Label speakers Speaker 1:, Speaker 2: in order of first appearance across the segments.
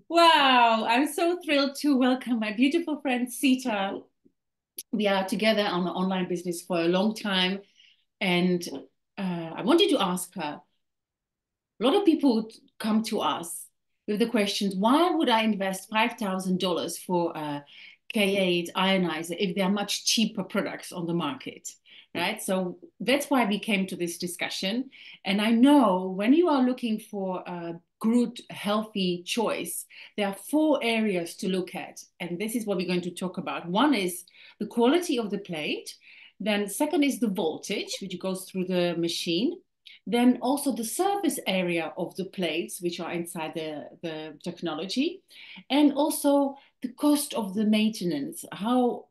Speaker 1: Wow, I'm so thrilled to welcome my beautiful friend Sita. We are together on the online business for a long time, and I wanted to ask her. A lot of people come to us with the questions: Why would I invest $5,000 for a K8 ionizer if there are much cheaper products on the market? Right. So that's why we came to this discussion. And I know when you are looking for a good, healthy choice, there are four areas to look at. And this is what we're going to talk about. One is the quality of the plate. Then, second is the voltage, which goes through the machine. Then also the surface area of the plates, which are inside the technology. And also the cost of the maintenance. How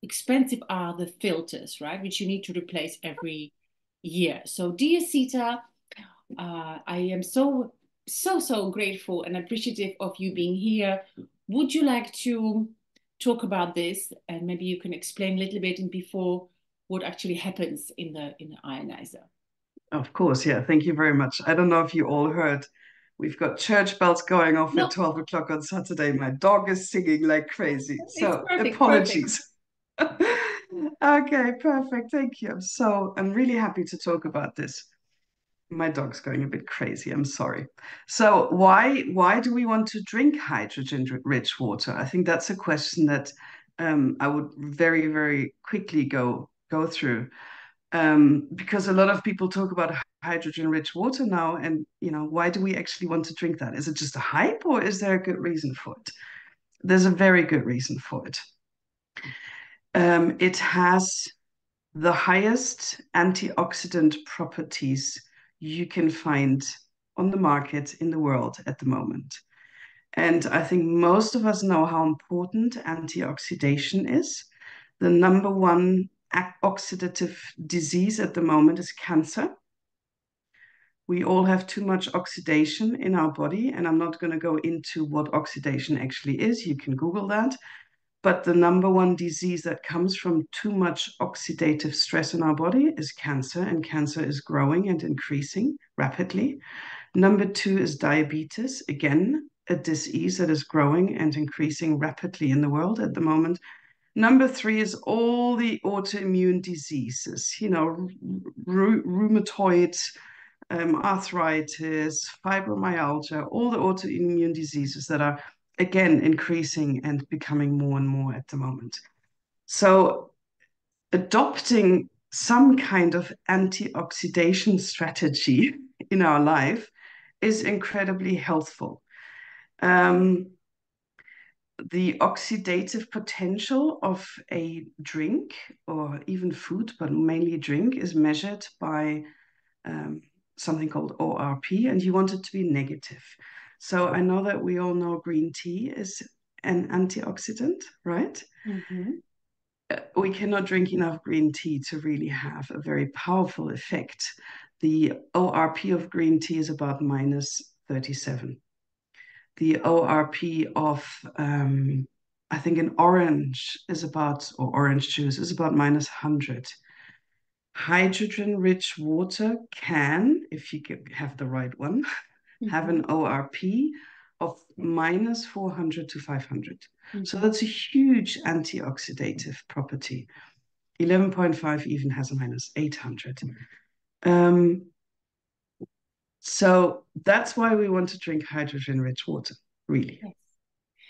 Speaker 1: expensive are the filters, right? Which you need to replace every year. So, dear Sita, I am so grateful and appreciative of you being here. Would you like to talk about this, and maybe you can explain a little bit and before what actually happens in the ionizer?
Speaker 2: Of course, yeah. Thank you very much. I don't know if you all heard, we've got church bells going off at
Speaker 1: No,
Speaker 2: 12 o'clock on Saturday. My dog is singing like crazy.
Speaker 1: it's
Speaker 2: So
Speaker 1: perfect, perfect.
Speaker 2: apologies. Okay, perfect. Thank you. I'm really happy to talk about this. My dog's going a bit crazy. I'm sorry. So why do we want to drink hydrogen-rich water? I think that's a question that I would very quickly go through because a lot of people talk about hydrogen-rich water now, and why do we actually want to drink that? Is it just a hype, or is there a good reason for it? There's a very good reason for it. It has the highest antioxidant properties you can find on the market in the world at the moment. And I think most of us know how important antioxidation is. The number one oxidative disease at the moment is cancer. We all have too much oxidation in our body, and I'm not going to go into what oxidation actually is. You can Google that. But the number one disease that comes from too much oxidative stress in our body is cancer, and cancer is growing and increasing rapidly. Number two is diabetes, again, a disease that is growing and increasing rapidly in the world at the moment. Number three is all the autoimmune diseases, rheumatoid, arthritis, fibromyalgia, all the autoimmune diseases that are again increasing and becoming more and more at the moment. So adopting some kind of antioxidation strategy in our life is incredibly healthful. The oxidative potential of a drink or even food, but mainly drink, is measured by something called ORP, and you want it to be negative. So I know that we all know green tea is an antioxidant, right?
Speaker 1: Mm-hmm.
Speaker 2: We cannot drink enough green tea to really have a very powerful effect. The ORP of green tea is about minus 37. The ORP of, I think, an orange is about, or orange juice is about minus 100. Hydrogen-rich water can, if you have the right one, have
Speaker 1: Mm-hmm.
Speaker 2: an ORP of minus 400 to 500. So
Speaker 1: Mm-hmm.
Speaker 2: that's a huge antioxidative property. 11.5 even has a minus 800. Um, so that's why we want to drink hydrogen-rich water, really.
Speaker 1: Yes.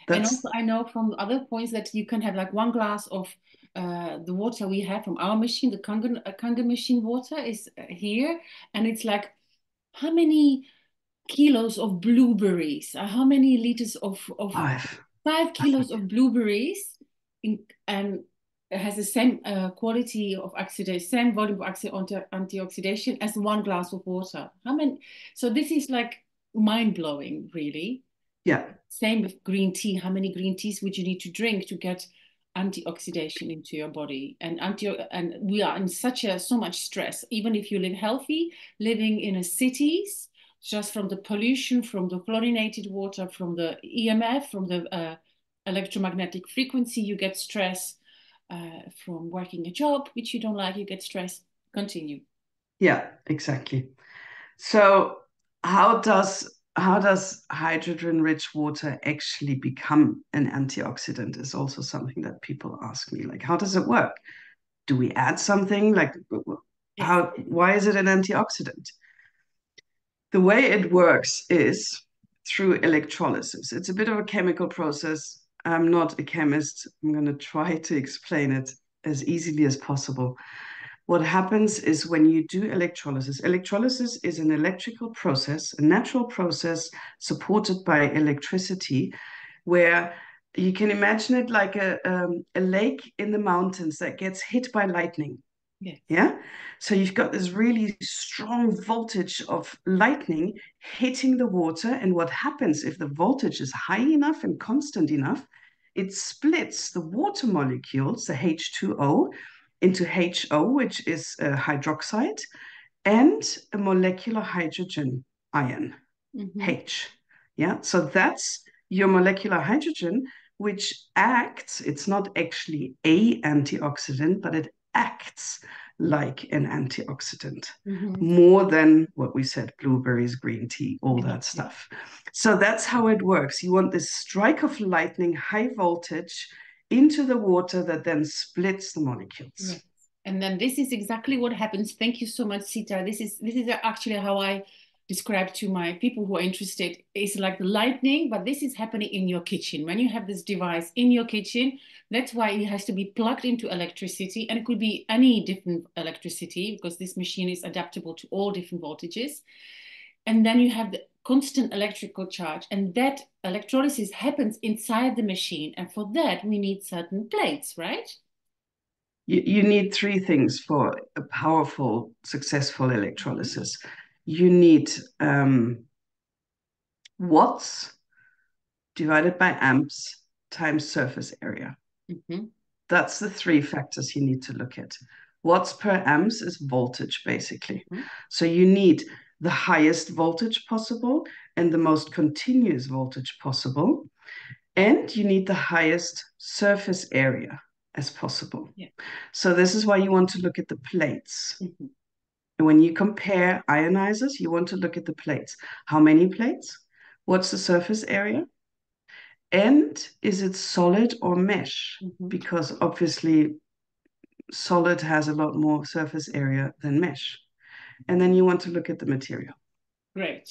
Speaker 1: And
Speaker 2: That's
Speaker 1: also, I know from other points that you can have like one glass of the water we have from our machine, the Kangen machine water is here, and it's like how many kilos of blueberries, how many liters of
Speaker 2: five.
Speaker 1: 5 kilos of blueberries, and it has the same quality of oxidation, same volume of antioxidation as 1 glass of water. How many? So this is like mind blowing, really.
Speaker 2: Yeah,
Speaker 1: Same with green tea. How many green teas would you need to drink to get antioxidation into your body? And we are in so much stress. Even if you live healthy, living in a cities, just from the pollution, from the chlorinated water, from the EMF, from the electromagnetic frequency, you get stress. From working a job which you don't like, you get stress. Continue.
Speaker 2: yeah, exactly. So how does how does hydrogen-rich water actually become an antioxidant is also something that people ask me. Like, how does it work? Do we add something? Like, why is it an antioxidant? The way it works is through electrolysis. It's a bit of a chemical process. I'm not a chemist. I'm going to try to explain it as easily as possible. What happens is when you do electrolysis, electrolysis is an electrical process, a natural process supported by electricity, where you can imagine it like a lake in the mountains that gets hit by lightning.
Speaker 1: Yes.
Speaker 2: Yeah. So you've got this really strong voltage of lightning hitting the water. And what happens if the voltage is high enough and constant enough, it splits the water molecules, the H2O, into HO, which is a hydroxide, and a molecular hydrogen ion, H. Yeah. So that's your molecular hydrogen, which acts, it's not actually a antioxidant, but it acts like an antioxidant, more than what we said, blueberries, green tea, all that stuff. So that's how it works. You want this strike of lightning, high voltage, into the water that then splits the molecules.
Speaker 1: Yes. And then this is exactly what happens. Thank you so much, Sita. This is actually how I describe to my people who are interested. It's like the lightning, but this is happening in your kitchen. When you have this device in your kitchen, that's why it has to be plugged into electricity, and it could be any different electricity because this machine is adaptable to all different voltages. And then you have the constant electrical charge, and that electrolysis happens inside the machine. And for that, we need certain plates, right?
Speaker 2: You need three things for a powerful, successful electrolysis. You need watts divided by amps times surface area. That's the three factors you need to look at. Watts per amps is voltage, basically. So you need the highest voltage possible and the most continuous voltage possible. And you need the highest surface area as possible. So this is why you want to look at the plates. And when you compare ionizers, you want to look at the plates. How many plates? What's the surface area? And is it solid or mesh? Because obviously solid has a lot more surface area than mesh. And then you want to look at the material.
Speaker 1: Great.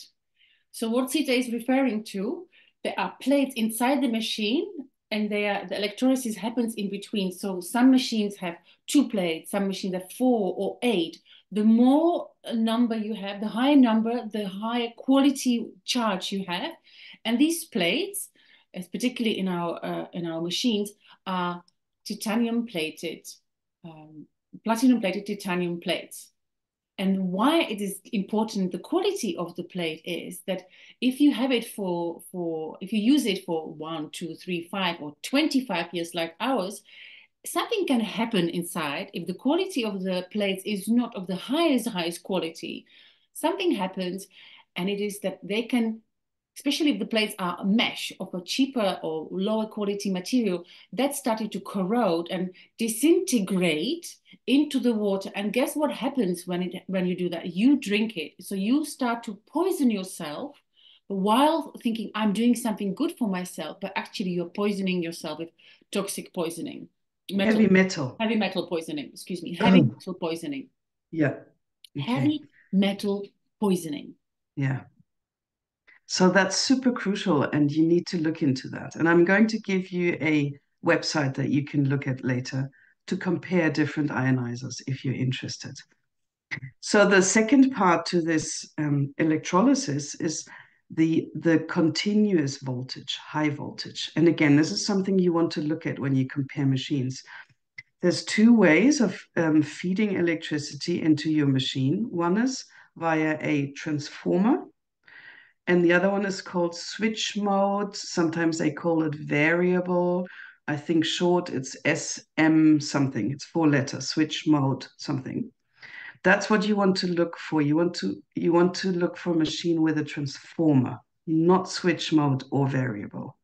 Speaker 1: So what Sita is referring to, there are plates inside the machine, and the electrolysis happens in between. So some machines have 2 plates, some machines have 4 or 8. The more number you have, the higher number, the higher quality charge you have. And these plates, as particularly in our machines, are titanium plated, platinum plated titanium plates. And why it is important, the quality of the plate is that if you have it if you use it for 1, 2, 3, 5, or 25 years like ours, something can happen inside. If the quality of the plates is not of the highest quality, something happens, and it is that they can, especially if the plates are mesh of a cheaper or lower quality material, that started to corrode and disintegrate into the water. And guess what happens when you do that? You drink it. So you start to poison yourself while thinking, I'm doing something good for myself, but actually you're poisoning yourself with toxic poisoning.
Speaker 2: Heavy metal
Speaker 1: poisoning, excuse me. Heavy metal poisoning.
Speaker 2: Yeah. Okay.
Speaker 1: Heavy metal poisoning.
Speaker 2: Yeah. So that's super crucial, and you need to look into that. And I'm going to give you a website that you can look at later to compare different ionizers if you're interested. So the second part to this electrolysis is the continuous voltage, high voltage. And again, this is something you want to look at when you compare machines. There's 2 ways of feeding electricity into your machine. One is via a transformer, and the other one is called switch mode. Sometimes they call it variable. I think short, it's SM something. It's 4 letters, switch mode something. That's what you want to look for. You want to look for a machine with a transformer, not switch mode or variable.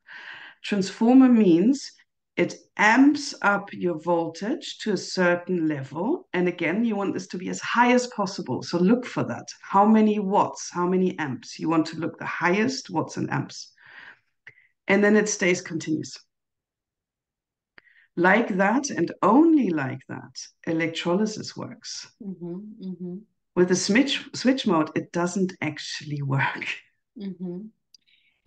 Speaker 2: Transformer means it amps up your voltage to a certain level. And again, you want this to be as high as possible. So look for that. How many watts, how many amps? You want to look the highest watts and amps. And then it stays continuous. Like that, and only like that, electrolysis works.
Speaker 1: Mm-hmm, mm-hmm.
Speaker 2: With the switch mode, it doesn't actually work.
Speaker 1: Mm-hmm.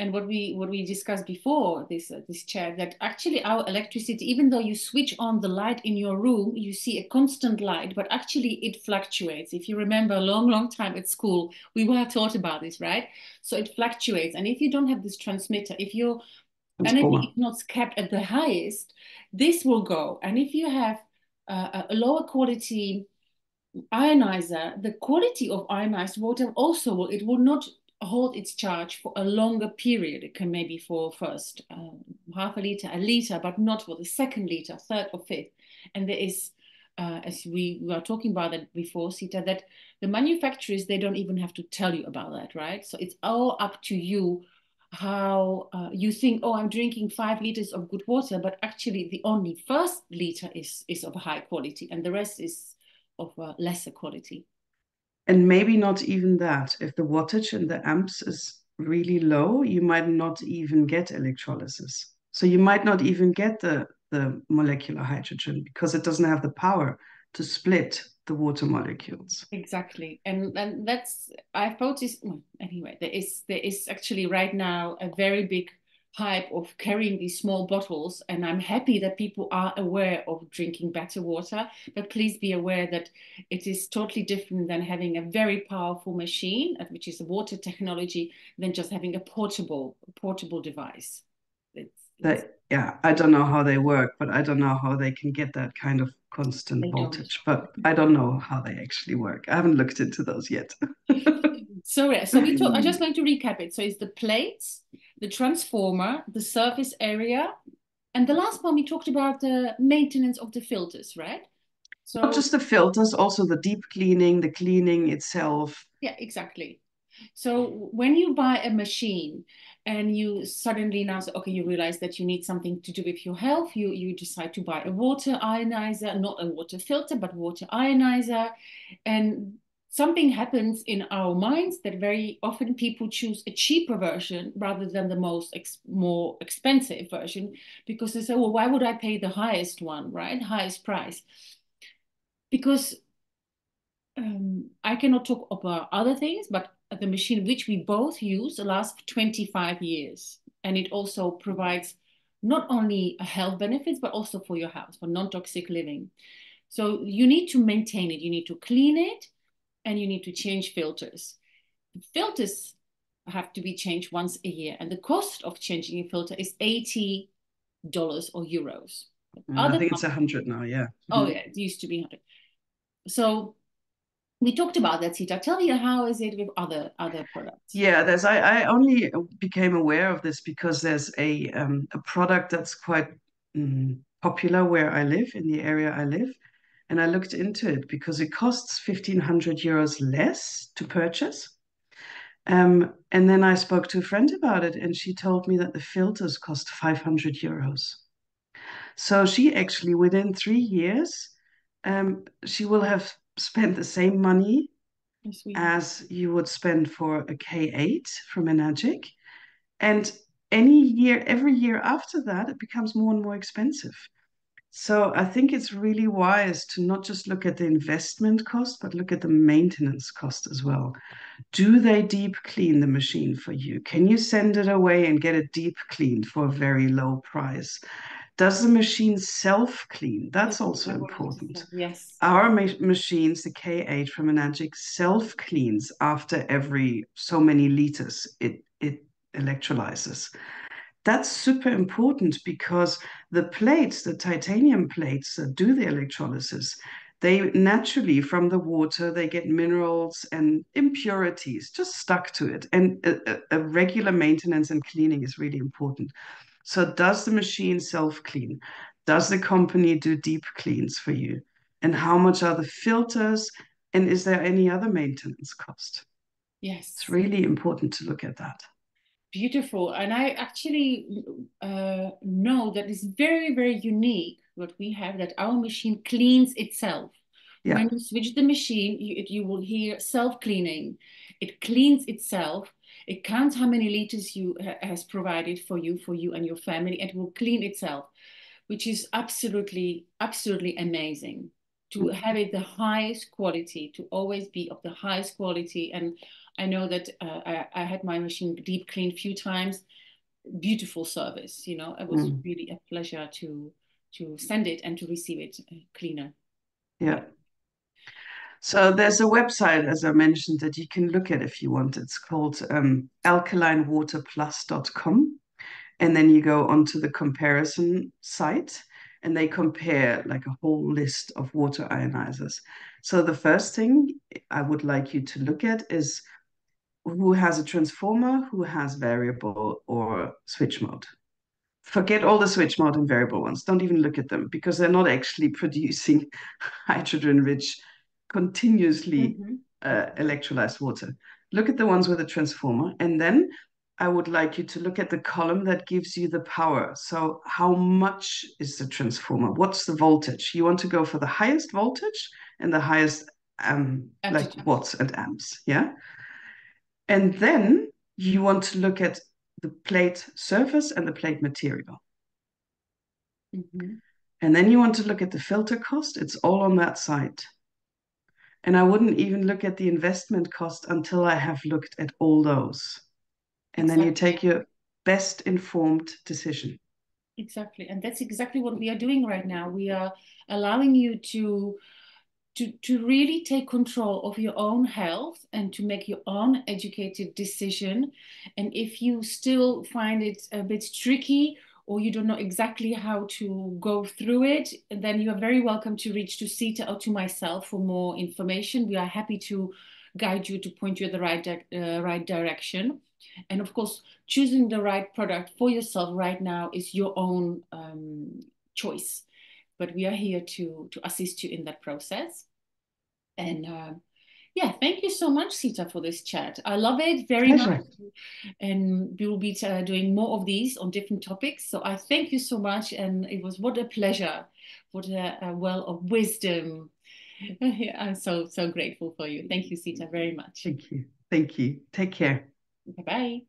Speaker 1: And what we discussed before this chat, that actually our electricity, even though you switch on the light in your room, you see a constant light, but actually it fluctuates. If you remember a long time at school, we were taught about this, right? So it fluctuates. And if you don't have this transmitter, if your energy is not kept at the highest, this will go. And if you have a lower quality ionizer, the quality of ionized water also will not hold its charge for a longer period. It can maybe for first half a liter, but not for the second liter, third or fifth. And there is, as we were talking about that before, Sita, that the manufacturers, they don't even have to tell you about that, right? So it's all up to you how you think, oh, I'm drinking 5 liters of good water, but actually the only first liter is of high quality and the rest is of lesser quality.
Speaker 2: And maybe not even that. If the wattage in the amps is really low, you might not even get electrolysis. So you might not even get the molecular hydrogen because it doesn't have the power to split the water molecules.
Speaker 1: Exactly. And that's, I've noticed, well, anyway, there is actually right now a very big hype of carrying these small bottles, and I'm happy that people are aware of drinking better water, but please be aware that it is totally different than having a very powerful machine, which is a water technology, than just having a portable device.
Speaker 2: Yeah, I don't know how they work, but I don't know how they can get that kind of constant voltage, but I don't know how they actually work. I haven't looked into those yet.
Speaker 1: So yeah, so I'm just going to recap it. So it's the plates, the transformer, the surface area, and the last one we talked about the maintenance of the filters, right? So
Speaker 2: not just the filters, also the deep cleaning, the cleaning itself.
Speaker 1: Yeah, exactly. So when you buy a machine and you suddenly now say, okay, you realize that you need something to do with your health, you decide to buy a water ionizer, not a water filter, but water ionizer. And something happens in our minds that very often people choose a cheaper version rather than the more expensive version, because they say, well, why would I pay the highest one, right? Highest price. Because I cannot talk about other things, but the machine which we both use lasts 25 years. And it also provides not only health benefits, but also for your house, for non-toxic living. So you need to maintain it, you need to clean it, and you need to change filters. The filters have to be changed once a year. And the cost of changing a filter is $80 or euros.
Speaker 2: I think it's 100 now, yeah.
Speaker 1: Oh, yeah, it used to be 100. So we talked about that, Sita. Tell me, how is it with other products?
Speaker 2: Yeah, I only became aware of this because there's a product that's quite popular where I live, in the area I live. And I looked into it because it costs 1,500 euros less to purchase. And then I spoke to a friend about it, and she told me that the filters cost 500 euros. So she actually, within 3 years, she will have spent the same money as you would spend for a K8 from Enagic. And every year after that, it becomes more and more expensive. So I think it's really wise to not just look at the investment cost, but look at the maintenance cost as well. Do they deep clean the machine for you? Can you send it away and get it deep cleaned for a very low price? Does the machine self-clean? That's also important.
Speaker 1: Yes.
Speaker 2: Our machines, the K8 from Enagic, self-cleans after every so many liters it electrolyzes. That's super important because the plates, the titanium plates that do the electrolysis, they naturally, from the water, they get minerals and impurities just stuck to it. And a regular maintenance and cleaning is really important. So does the machine self-clean? Does the company do deep cleans for you? And how much are the filters? And is there any other maintenance cost?
Speaker 1: Yes.
Speaker 2: It's really important to look at that.
Speaker 1: Beautiful. And I actually know that it's very, very unique what we have, that our machine cleans itself.
Speaker 2: Yeah.
Speaker 1: When you switch the machine, you will hear self-cleaning. It cleans itself. It counts how many liters you has provided for you and your family, and it will clean itself, which is absolutely, absolutely amazing. To have it the highest quality, to always be of the highest quality. And I know that I had my machine deep cleaned a few times. Beautiful service, you know. It was really a pleasure to send it and to receive it cleaner.
Speaker 2: Yeah. So there's a website, as I mentioned, that you can look at if you want. It's called alkalinewaterplus.com. And then you go onto the comparison site and they compare like a whole list of water ionizers. So the first thing I would like you to look at is who has a transformer, who has variable or switch mode. Forget all the switch mode and variable ones. Don't even look at them because they're not actually producing hydrogen-rich, continuously electrolyzed water. Look at the ones with a transformer, and then I would like you to look at the column that gives you the power. So how much is the transformer? What's the voltage? You want to go for the highest voltage and the highest like watts and amps, yeah? And then you want to look at the plate surface and the plate material. And then you want to look at the filter cost. It's all on that site. And I wouldn't even look at the investment cost until I have looked at all those. And then you take your best informed decision.
Speaker 1: Exactly. And that's exactly what we are doing right now. We are allowing you to really take control of your own health and to make your own educated decision. And if you still find it a bit tricky or you don't know exactly how to go through it, then you are very welcome to reach to Sita or to myself for more information. We are happy to guide you, to point you in the right direction. And of course, choosing the right product for yourself right now is your own choice. But we are here to assist you in that process. And yeah, thank you so much, Sita, for this chat. I love it very much. And we will be doing more of these on different topics. So I thank you so much. And it was what a pleasure, what a well of wisdom. I'm so grateful for you. Thank you, Sita, very much.
Speaker 2: Thank you. Thank you. Take care.
Speaker 1: Bye-bye.